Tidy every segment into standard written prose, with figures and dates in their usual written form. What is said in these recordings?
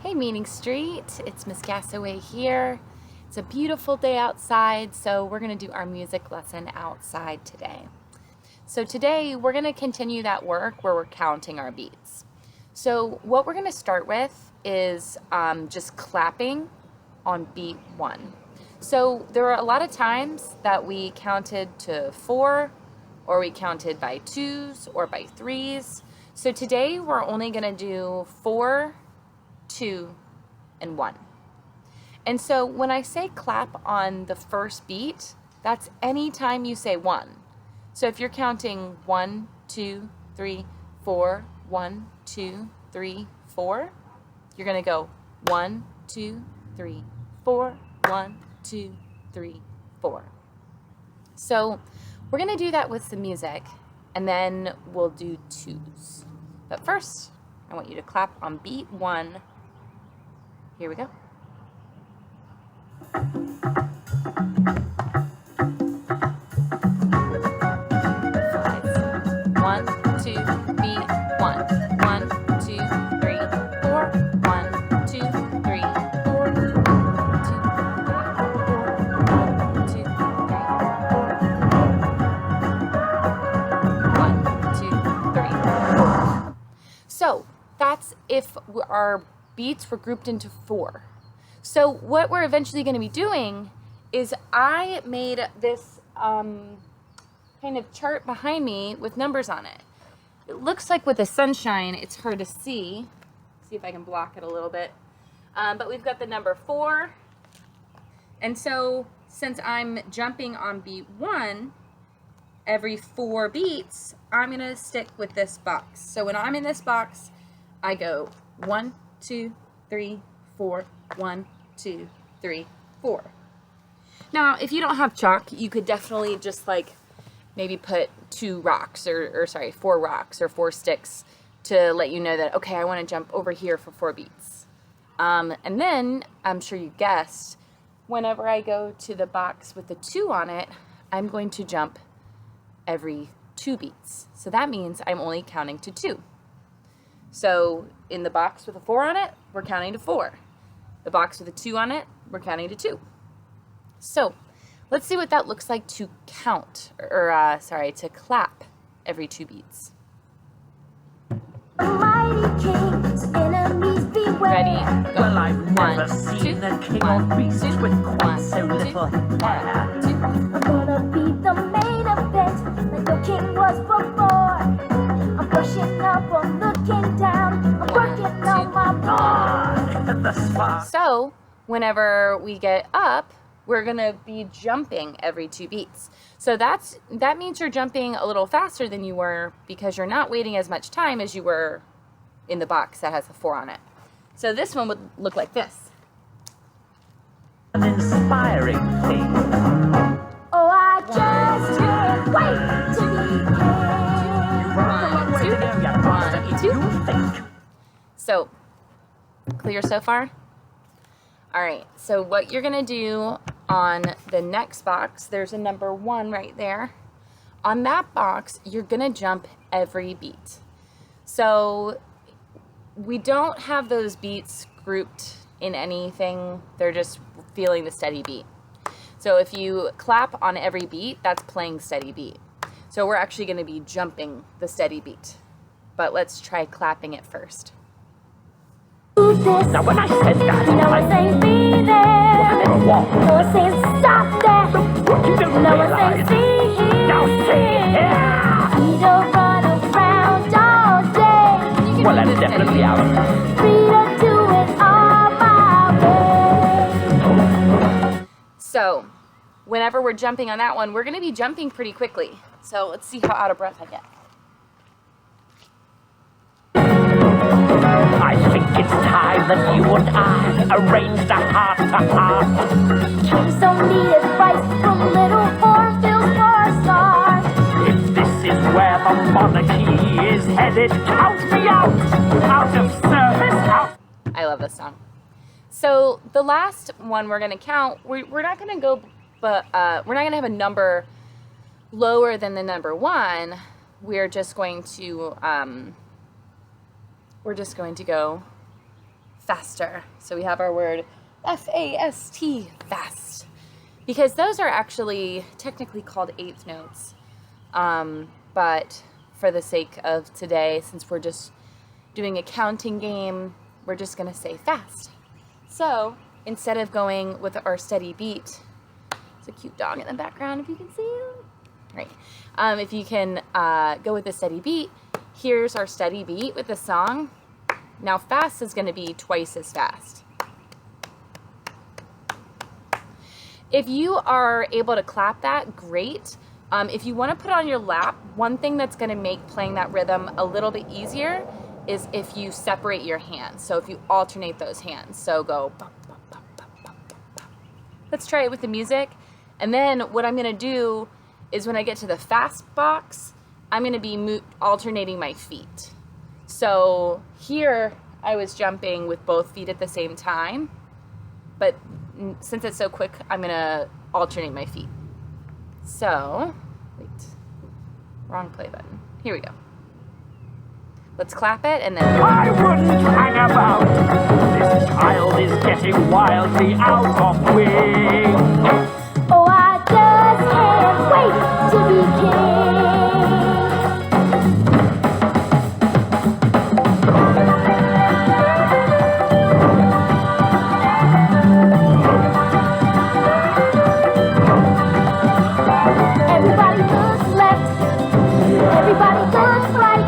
Hey Meeting Street, it's Miss Gassaway here. It's a beautiful day outside, so we're going to do our music lesson outside today. So today we're going to continue that work where we're counting our beats. So what we're going to start with is just clapping on beat 1. So there are a lot of times that we counted to 4, or we counted by 2s or by 3s. So today we're only going to do 4, 2, and 1. And so when I say clap on the first beat, that's any time you say 1. So if you're counting 1, 2, 3, 4, 1, 2, 3, 4, you're going to go 1, 2, 3, 4, 1, 2, 3, 4. So we're going to do that with some music, and then we'll do 2s. But first, I want you to clap on beat 1. Here we go. One, two, beat 1. 1, 2, 3, 4. 1, 2, 3, 4. 1, 2, 3, 4. 1, 2, 3, 4. 1, 2, 3, 4. So that's if our beats were grouped into 4. So what we're eventually going to be doing is I made this kind of chart behind me with numbers on it. It looks like with the sunshine it's hard to see. See if I can block it a little bit. But we've got the number 4. And so since I'm jumping on beat 1, every 4 beats, I'm going to stick with this box. So when I'm in this box, I go 1, 2, 3, 4, 1, 2, 3, 4. Now, if you don't have chalk, you could definitely just like maybe put 4 rocks or 4 sticks to let you know that, okay, I want to jump over here for 4 beats. And then, I'm sure you guessed, whenever I go to the box with the 2 on it, I'm going to jump every 2 beats. So that means I'm only counting to 2. So in the box with a 4 on it, we're counting to 4. The box with a 2 on it, we're counting to 2. So let's see what that looks like to count, to clap every 2 beats. Ready, go. Well, I've never 1, seen 2, a king 1, or priest 2, with quite 1, so 2, little 1, hair. 2. I'm gonna be the main event, like the king was before. I'm pushing up, I'm looking down, I'm working on my mind. The spark. So whenever we get up, we're gonna be jumping every 2 beats. So that means you're jumping a little faster than you were because you're not waiting as much time as you were in the box that has a 4 on it. So this one would look like this. An inspiring thing. Oh, I just can't wait to be king. 1, 2, 1, 2. You think? So clear so far? All right, so what you're gonna do on the next box, there's a number 1 right there. On that box, you're gonna jump every beat. So we don't have those beats grouped in anything. They're just feeling the steady beat. So if you clap on every beat, that's playing steady beat. So we're actually gonna be jumping the steady beat. But let's try clapping it first. Now when I said that, No one saying be there. for a walk. No one saying stop that. You don't No one realize. saying see here. Now see here. We don't run around all day. Well, that's definitely out. Free to do it all my way. So whenever we're jumping on that one, we're gonna be jumping pretty quickly. So let's see how out of breath I get. I think it's time that you and I arrange the heart-to-heart. Kings don't need advice from little Orville's star. If this is where the monarchy is headed, count me out! Out of service, out! I love this song. So the last one we're gonna count, we're not gonna go, but we're not gonna have a number lower than the number 1. We're just going to go faster. So we have our word F-A-S-T, fast. Because those are actually technically called eighth notes. But for the sake of today, since we're just doing a counting game, we're just gonna say fast. So instead of going with our steady beat, it's a cute dog in the background if you can see him. Right. If you can go with the steady beat, here's our steady beat with the song. Now fast is gonna be twice as fast. If you are able to clap that, great. If you want to put it on your lap, one thing that's going to make playing that rhythm a little bit easier is if you separate your hands. So if you alternate those hands. So go. Bop, bop, bop, bop, bop, bop. Let's try it with the music. And then what I'm going to do is when I get to the fast box, I'm going to be alternating my feet. So here I was jumping with both feet at the same time. But since it's so quick, I'm going to alternate my feet. So, wait, wrong play button. Here we go. Let's clap it and then... I wouldn't hang about. This child is getting wildly out of wing. Oh, I just can't wait to be king. Everybody looks left, everybody looks right.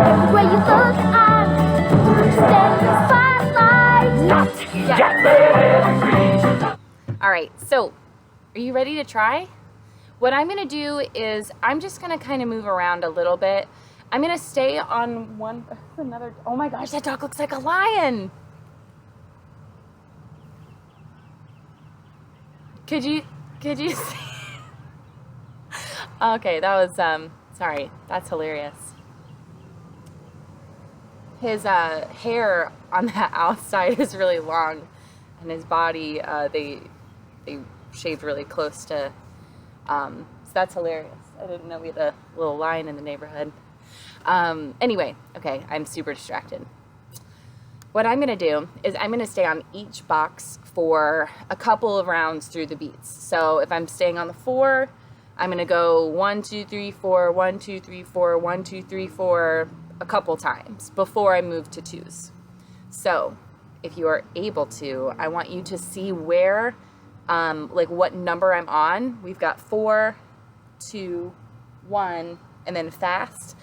Everywhere you look, I'm standing in the spotlight. Not yet. All right, so are you ready to try? What I'm gonna do is I'm just gonna kind of move around a little bit. I'm gonna stay on one, another, oh my gosh, that dog looks like a lion. Could you see? Okay, that was, sorry, that's hilarious. His hair on the outside is really long, and his body, they shaved really close to, so that's hilarious. I didn't know we had a little lion in the neighborhood. Anyway, okay, I'm super distracted. What I'm gonna do is I'm gonna stay on each box for a couple of rounds through the beats. So if I'm staying on the 4, I'm gonna go 1, 2, 3, 4, 1, 2, 3, 4, 1, 2, 3, 4 a couple times before I move to 2s. So if you are able to, I want you to see where, like what number I'm on. We've got 4, 2, 1, and then fast.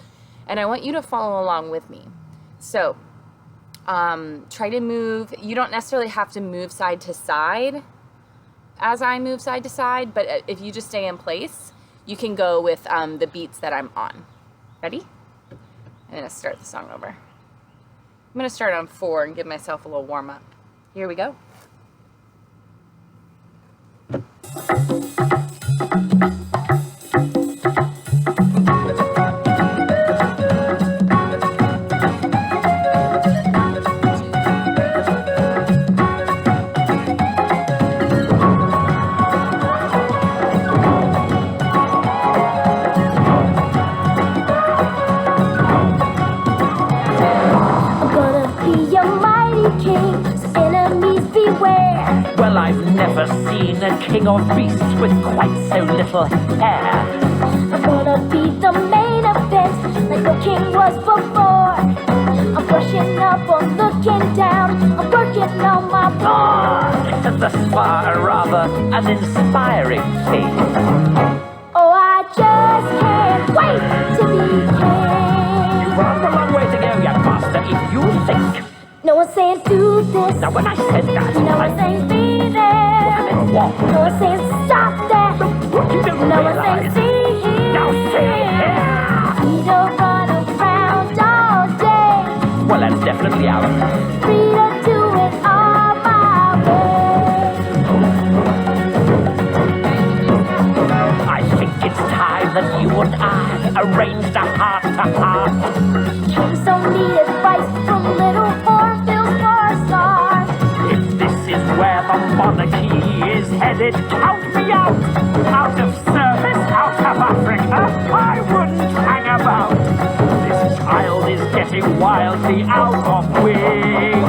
And I want you to follow along with me. So try to move. You don't necessarily have to move side to side as I move side to side, but if you just stay in place, you can go with the beats that I'm on. Ready? I'm gonna start the song over. I'm gonna start on 4 and give myself a little warm up. Here we go. Well, I've never seen a king of beasts with quite so little hair. I'm gonna be the main event, like the king was before. I'm brushing up, I'm looking down, I'm working on my board. Thus far, rather an inspiring thing. Oh, I just can't wait to be king. You've got a long way to go, young master, if you think. No one's saying do this. Now, when I said that, No one's saying be there. what? No one's saying stop that. What you don't No one's saying realize. see here. Now say here. We don't run around all day. Well, that's definitely out. Free to do it all my way. I think it's time that you and I arranged a heart-to-heart. Kings don't need advice from little hornbills nor stars. If this is where the monarchy is headed, count me out. Out of service, out of Africa, I wouldn't hang about. This child is getting wildly out of wing.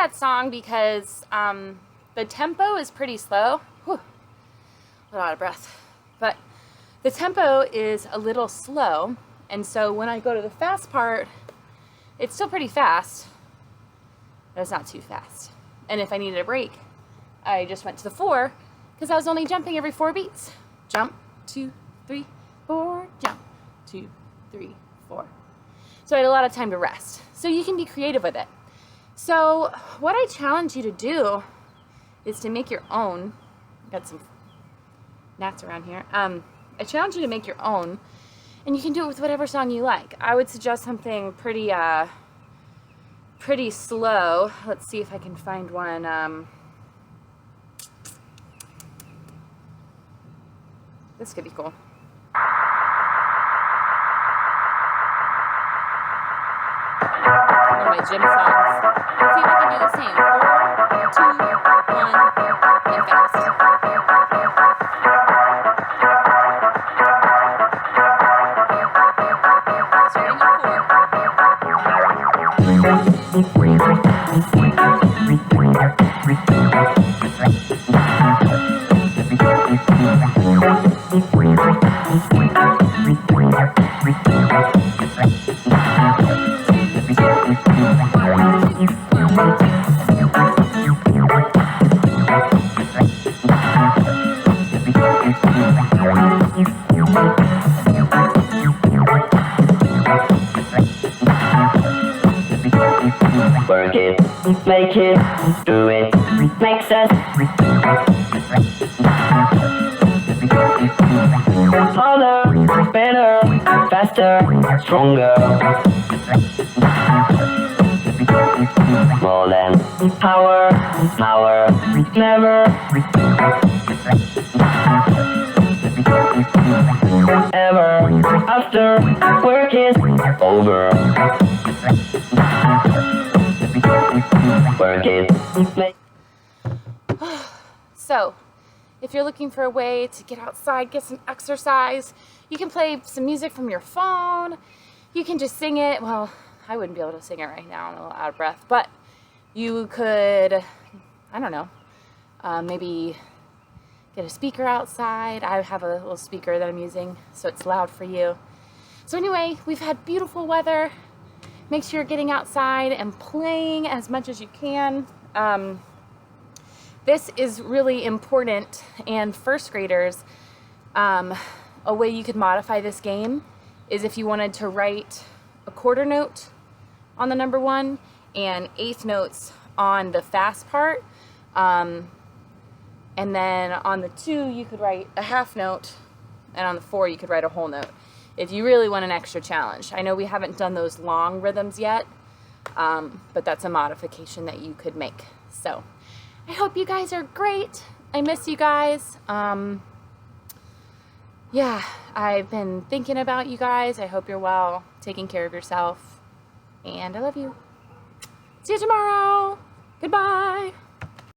that song because the tempo is pretty slow. Whew, a lot of breath. But the tempo is a little slow, and so when I go to the fast part, it's still pretty fast, but it's not too fast. And if I needed a break, I just went to the 4 because I was only jumping every 4 beats. Jump, 2, 3, 4, jump, 2, 3, 4. So I had a lot of time to rest. So you can be creative with it. So what I challenge you to do is to make your own. Got some gnats around here. I challenge you to make your own, and you can do it with whatever song you like. I would suggest something pretty slow. Let's see if I can find one. This could be cool. One of my gym songs. Let's see if I can do the same. 4, 2, 1, and fast. Starting at Work it, make it, do it, makes us harder, better, faster, stronger. More than power, never ever after work is over. Work it, make. So, if you're looking for a way to get outside, get some exercise, you can play some music from your phone. You can just sing it. Well, I wouldn't be able to sing it right now. I'm a little out of breath. But you could, I don't know, maybe get a speaker outside. I have a little speaker that I'm using, so it's loud for you. So anyway, we've had beautiful weather. Make sure you're getting outside and playing as much as you can. This is really important, and first graders, a way you could modify this game is if you wanted to write a quarter note on the number 1 and 1/8 notes on the fast part, and then on the 2 you could write a half note, and on the 4 you could write a whole note if you really want an extra challenge. I know we haven't done those long rhythms yet, but that's a modification that you could make. So I hope you guys are great. I miss you guys. Yeah, I've been thinking about you guys. I hope you're well, taking care of yourself, and I love you. See you tomorrow. Goodbye.